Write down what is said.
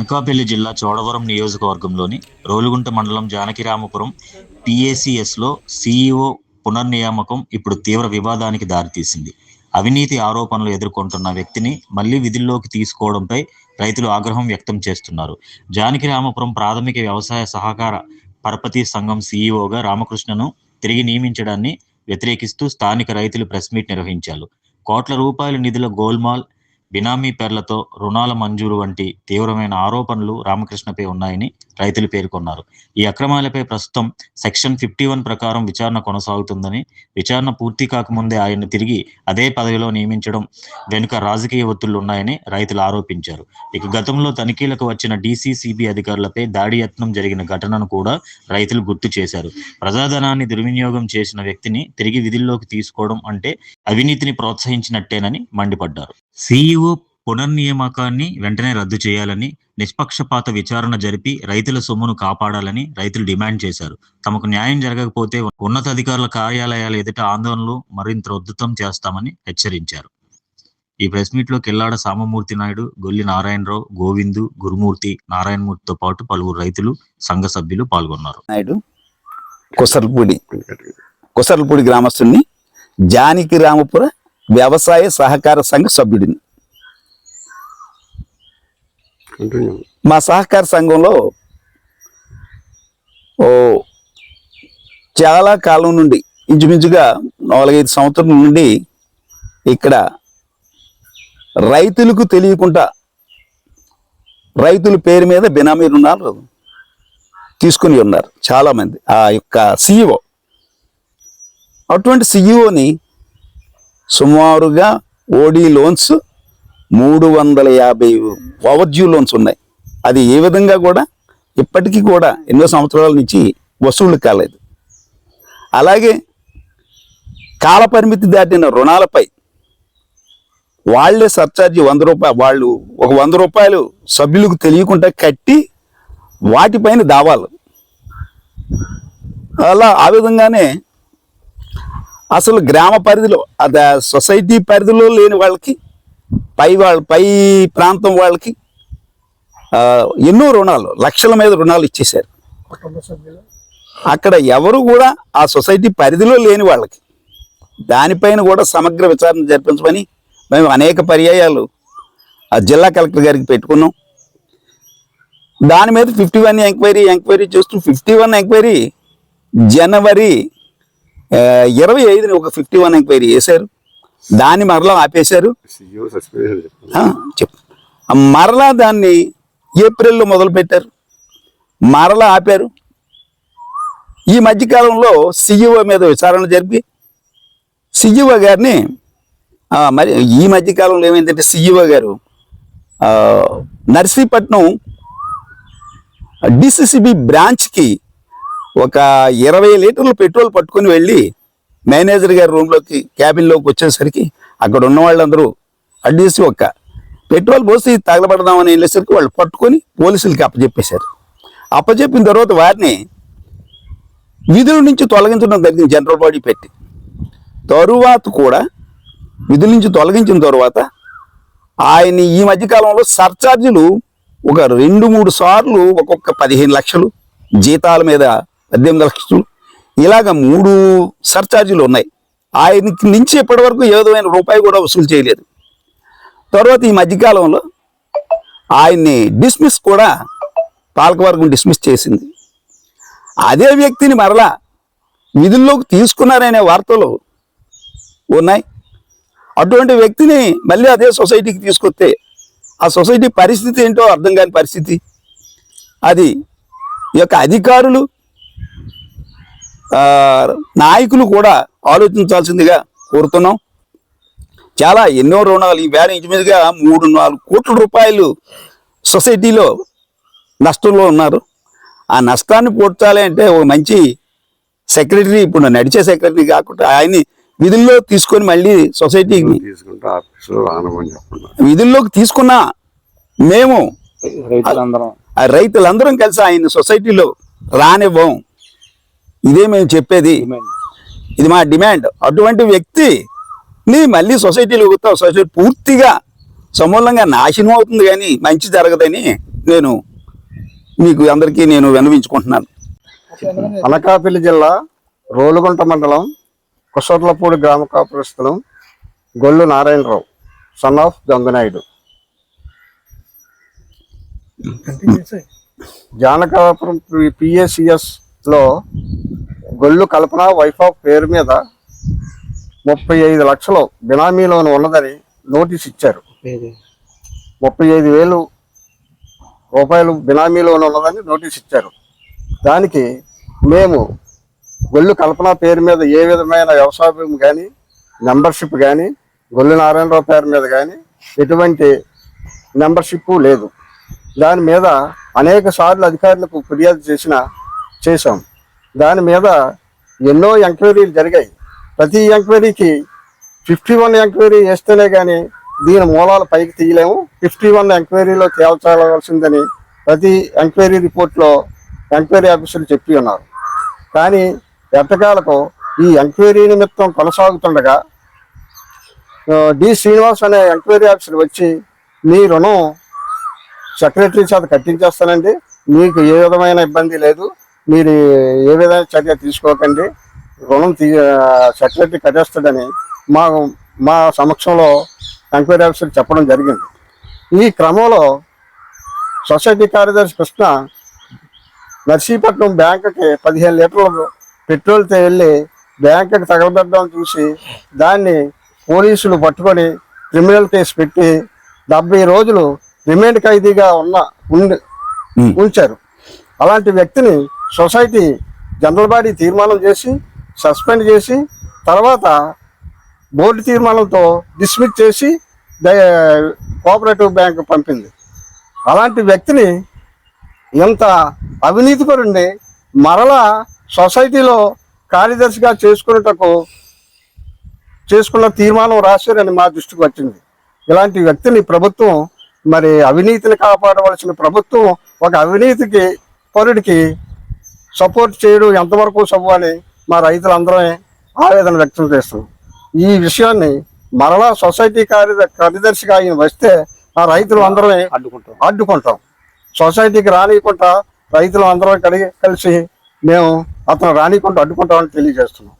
అనకాపల్లి జిల్లా చోడవరం నియోజకవర్గంలోని రోలుగుంట మండలం జానకిరామపురం పిఏసిఎస్లో సీఈఓ పునర్నియామకం ఇప్పుడు తీవ్ర వివాదానికి దారితీసింది. అవినీతి ఆరోపణలు ఎదుర్కొంటున్న వ్యక్తిని మళ్లీ విధుల్లోకి తీసుకోవడంపై రైతులు ఆగ్రహం వ్యక్తం చేస్తున్నారు. జానకిరామపురం ప్రాథమిక వ్యవసాయ సహకార పరపతి సంఘం సీఈఓగా రామకృష్ణను తిరిగి నియమించడాన్ని వ్యతిరేకిస్తూ స్థానిక రైతులు ప్రెస్ మీట్ నిర్వహించారు. కోట్ల రూపాయల నిధుల గోల్మాల్, బినామీ పేర్లతో రుణాల మంజూరు వంటి తీవ్రమైన ఆరోపణలు రామకృష్ణపై ఉన్నాయని రైతులు పేర్కొన్నారు. ఈ అక్రమాలపై ప్రస్తుతం సెక్షన్ 51 ప్రకారం విచారణ కొనసాగుతుందని, విచారణ పూర్తి కాకముందే ఆయన్ను తిరిగి అదే పదవిలో నియమించడం వెనుక రాజకీయ ఒత్తిళ్లు ఉన్నాయని రైతులు ఆరోపించారు. ఇక గతంలో తనిఖీలకు వచ్చిన డీసీసీబీ అధికారులపై దాడి యత్నం జరిగిన ఘటనను కూడా రైతులు గుర్తు చేశారు. ప్రజాధనాన్ని దుర్వినియోగం చేసిన వ్యక్తిని తిరిగి విధుల్లోకి తీసుకోవడం అంటే అవినీతిని ప్రోత్సహించినట్టేనని మండిపడ్డారు. సీఈఓ పునర్నియామకాన్ని వెంటనే రద్దు చేయాలని, నిష్పక్షపాత విచారణ జరిపి రైతుల సొమ్మును కాపాడాలని రైతులు డిమాండ్ చేశారు. తమకు న్యాయం జరగకపోతే ఉన్నతాధికారుల కార్యాలయాల ఎదుట ఆందోళనలు మరింత ఉధృతం చేస్తామని హెచ్చరించారు. ఈ ప్రెస్ మీట్ లో కిల్లాడ సామమూర్తి నాయుడు, గొల్లి నారాయణరావు, గోవిందు, గురుమూర్తి, నారాయణమూర్తితో పాటు పలువురు రైతులు, సంఘ సభ్యులు పాల్గొన్నారు. నాయుడు కొసర్లపూడి గ్రామస్తుని, జానకిరామపుర వ్యవసాయ సహకార సంఘ సభ్యుడిని. మా సహకార సంఘంలో చాలా కాలం నుండి, ఇంచుమించుగా 4-5 సంవత్సరాల నుండి ఇక్కడ రైతులకు తెలియకుండా రైతుల పేరు మీద బినామీ రుణాలు తీసుకుని ఉన్నారు చాలామంది. ఆ యొక్క సీఈఓ, అటువంటి సీఈఓని సుమారుగా ఓడీ లోన్స్ 350 ఓవర్డ్యూ లోన్స్ ఉన్నాయి. అది ఏ విధంగా కూడా ఇప్పటికీ కూడా ఎన్నో సంవత్సరాల నుంచి వసూళ్లు కాలేదు. అలాగే కాలపరిమితి దాటిన రుణాలపై వాళ్లే సర్చార్జీ 100 రూపాయలు, వాళ్ళు ఒక 100 రూపాయలు సభ్యులకు తెలియకుండా కట్టి వాటిపైన దావాలు. అలా ఆ విధంగానే అసలు గ్రామ పరిధిలో, అది సొసైటీ పరిధిలో లేని వాళ్ళకి, పై ప్రాంతం వాళ్ళకి ఎన్నో రుణాలు, లక్షల మీద రుణాలు ఇచ్చేశారు. అక్కడ ఎవరు కూడా ఆ సొసైటీ పరిధిలో లేని వాళ్ళకి దానిపైన కూడా సమగ్ర విచారణ జరిపించమని మేము అనేక పర్యాయాలు ఆ జిల్లా కలెక్టర్ గారికి పెట్టుకున్నాం. దాని మీద 51 ఎంక్వైరీ చేస్తూ 51 ఎంక్వైరీ జనవరి 25ని ఒక 51 ఎంక్వైరీ చేశారు. దాన్ని మరలా ఆపేశారు. మరలా దాన్ని ఏప్రిల్లో మొదలు పెట్టారు, మరలా ఆపారు. ఈ మధ్యకాలంలో సీఈఓ మీద విచారణ జరిపి సీఈఓ గారిని, మరి ఈ మధ్యకాలంలో ఏమైందంటే సీఈఓ గారు నర్సీపట్నం డిసిసిబి బ్రాంచ్కి ఒక 20 లీటర్లు పెట్రోల్ పట్టుకొని వెళ్ళి మేనేజర్ గారి రూమ్లోకి, క్యాబిన్లోకి వచ్చేసరికి అక్కడ ఉన్న వాళ్ళందరూ అడ్డేసి ఒక పెట్రోల్ పోసి తగలబడదామని వెళ్ళేసరికి వాళ్ళు పట్టుకొని పోలీసులకి అప్పచెప్పేశారు. అప్పచెప్పిన తర్వాత వారిని విధుల నుంచి తొలగించడం జరిగింది, జనరల్ బాడీ పెట్టి. తరువాత కూడా విధుల నుంచి తొలగించిన తర్వాత ఆయన ఈ మధ్యకాలంలో సర్చార్జీలు ఒక 2-3 సార్లు ఒక్కొక్క 15 లక్షలు, జీతాల మీద 18 లక్షలు, ఇలాగ 3 సర్చార్జీలు ఉన్నాయి. ఆయనకి నుంచి ఇప్పటి వరకు ఏ విధమైన రూపాయి కూడా వసూలు చేయలేదు. తర్వాత ఈ మధ్యకాలంలో ఆయన్ని డిస్మిస్ కూడా పాలకవర్గం డిస్మిస్ చేసింది. అదే వ్యక్తిని మరలా విధుల్లోకి తీసుకున్నారనే వార్తలు ఉన్నాయి. అటువంటి వ్యక్తిని మళ్ళీ అదే సొసైటీకి తీసుకొస్తే ఆ సొసైటీ పరిస్థితి ఏంటో అర్థం కాని పరిస్థితి. అది ఈ యొక్క అధికారులు, నాయకులు కూడా ఆలోచించాల్సిందిగా కోరుతున్నాం. చాలా ఎన్నో రుణాలు, ఈ వేల ఇంచుమీదుగా 3-4 కోట్ల రూపాయలు సొసైటీలో నష్టంలో ఉన్నారు. ఆ నష్టాన్ని పూడ్చాలి అంటే ఒక మంచి సెక్రటరీ, ఇప్పుడు నడిచే సెక్రటరీ కాకుండా ఆయన్ని విధుల్లో తీసుకొని మళ్ళీ సొసైటీకి విధుల్లోకి తీసుకున్నా మేము రైతులందరం కలిసి ఆయన సొసైటీలో రానివ్వం. ఇదే మేము చెప్పేది, ఇది మా డిమాండ్. అటువంటి వ్యక్తిని మళ్ళీ సొసైటీలో సొసైటీ పూర్తిగా సమూలంగా నాశనం అవుతుంది కానీ మంచి జరగదని నేను మీకు అందరికీ నేను విన్నవించుకుంటున్నాను. అనకాపల్లి జిల్లా రోలుగుంట మండలం కుసర్లపూడి గ్రామ కాపురస్తులు Gollu Narayana Rao, son of Ganga Naidu. Janakapuram PACS లో గొల్లు కల్పన వైఫ్ ఆఫ్ పేరు మీద 35 లక్షలు బినామీలోను ఉన్నదని నోటీస్ ఇచ్చారు. 35,000 రూపాయలు బినామీలోను ఉన్నదని నోటీస్ ఇచ్చారు. దానికి మేము గొల్లు కల్పన పేరు మీద ఏ విధమైన వ్యవసాయం కానీ, మెంబర్షిప్ కానీ, గొల్లు నారాయణరావు పేరు మీద కానీ ఎటువంటి మెంబర్షిప్ లేదు. దాని మీద అనేక సార్లు అధికారులకు ఫిర్యాదు చేశాం. దాని మీద ఎన్నో ఎంక్వైరీలు జరిగాయి. ప్రతి ఎంక్వైరీకి 51 ఎంక్వైరీ వేస్తేనే కానీ దీని మూలాలు పైకి తీయలేము. 51 ఎంక్వైరీలో తేల్చాల్సిందని ప్రతి ఎంక్వైరీ రిపోర్ట్లో ఎంక్వైరీ ఆఫీసర్లు చెప్పి ఉన్నారు. కానీ ఎట్టకాలకు ఈ ఎంక్వైరీ నిమిత్తం కొనసాగుతుండగా శ్రీనివాస్ అనే ఎంక్వైరీ ఆఫీసర్ వచ్చి మీ రుణం సెక్రటరీ చేత కట్టించేస్తానండి, మీకు ఏ విధమైన ఇబ్బంది లేదు, మీరు ఏ విధమైన చర్య తీసుకోకండి, రుణం సెక్రటరీ కట్టేస్తాడని మా సమక్షంలో ఎంక్వైరీ ఆఫీసర్ చెప్పడం జరిగింది. ఈ క్రమంలో సొసైటీ కార్యదర్శి కృష్ణ నర్సీపట్నం బ్యాంకుకి 15 లీటర్లు పెట్రోల్తో వెళ్ళి బ్యాంకుకి తగలబెట్టడం చూసి దాన్ని పోలీసులు పట్టుకొని క్రిమినల్ కేసు పెట్టి 70 రోజులు రిమాండ్ ఖైదీగా ఉంచారు. అలాంటి వ్యక్తిని సొసైటీ జనరల్ బాడీ తీర్మానం చేసి సస్పెండ్ చేసి తర్వాత బోర్డు తీర్మానంతో డిస్మిస్ చేసి కోఆపరేటివ్ బ్యాంకు పంపింది. అలాంటి వ్యక్తిని ఎంత అవినీతిపరుండి మరలా సొసైటీలో కార్యదర్శిగా చేసుకున్న తీర్మానం రాశారని మా దృష్టికి వచ్చింది. ఇలాంటి వ్యక్తిని ప్రభుత్వం, మరి అవినీతిని కాపాడవలసిన ప్రభుత్వం ఒక అవినీతికి పరుడికి సపోర్ట్ చేయడం ఎంతవరకు సబు అని మా రైతులందరమే ఆవేదన వ్యక్తం చేస్తున్నాం. ఈ విషయాన్ని మరలా సొసైటీ కార్యదర్శిగా ఆయన వస్తే ఆ రైతులు అందరమే అడ్డుకుంటాం. సొసైటీకి రానియకుండా రైతులు అందరం కలిసి మేము అతను రానియకుండా అడ్డుకుంటామని తెలియజేస్తున్నాం.